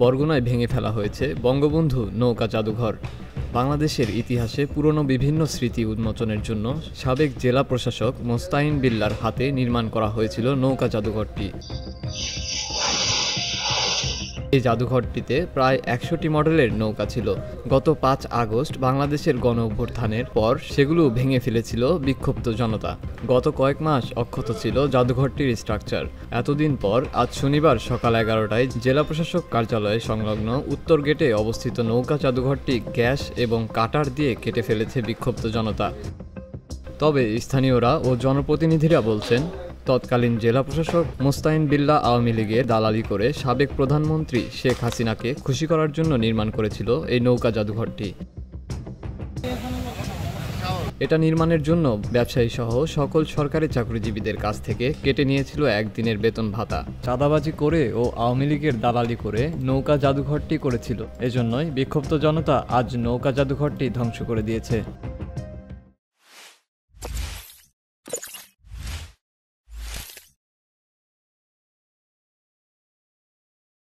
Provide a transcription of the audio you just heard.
বরগুনায় ভেঙে ফেলা হয়েছে বঙ্গবন্ধু নৌকা জাদুঘর। বাংলাদেশের ইতিহাসে পুরনো বিভিন্ন স্মৃতি উন্মোচনের জন্য সাবেক জেলা প্রশাসক মোস্তাইন বিল্লার হাতে নির্মাণ করা হয়েছিল নৌকা জাদুঘরটি। এই জাদুঘরটিতে প্রায় ১০০টি মডেলের নৌকা ছিল। গত ৫ আগস্ট বাংলাদেশের গণঅভ্যুত্থানের পর সেগুলো ভেঙে ফেলেছিল বিক্ষুব্ধ জনতা। গত কয়েক মাস অক্ষত ছিল জাদুঘরটির স্ট্রাকচার। এতদিন পর আজ শনিবার সকাল ১১টায় জেলা প্রশাসক কার্যালয়ে সংলগ্ন উত্তর গেটে অবস্থিত নৌকা জাদুঘরটি গ্যাস এবং কাটার দিয়ে কেটে ফেলেছে বিক্ষুব্ধ জনতা। তবে স্থানীয়রা ও জনপ্রতিনিধিরা বলছেন, তৎকালীন জেলা প্রশাসক মোস্তাইন বিল্লা আওয়ামী লীগের দালালি করে সাবেক প্রধানমন্ত্রী শেখ হাসিনাকে খুশি করার জন্য নির্মাণ করেছিল এই নৌকা জাদুঘরটি। এটা নির্মাণের জন্য ব্যবসায়ী সহ সকল সরকারি চাকরিজীবীদের কাছ থেকে কেটে নিয়েছিল একদিনের বেতন ভাতা। চাঁদাবাজি করে ও আওয়ামী লীগের দালালি করে নৌকা জাদুঘরটি করেছিল। এজন্যই বিক্ষুব্ধ জনতা আজ নৌকা জাদুঘরটি ধ্বংস করে দিয়েছে।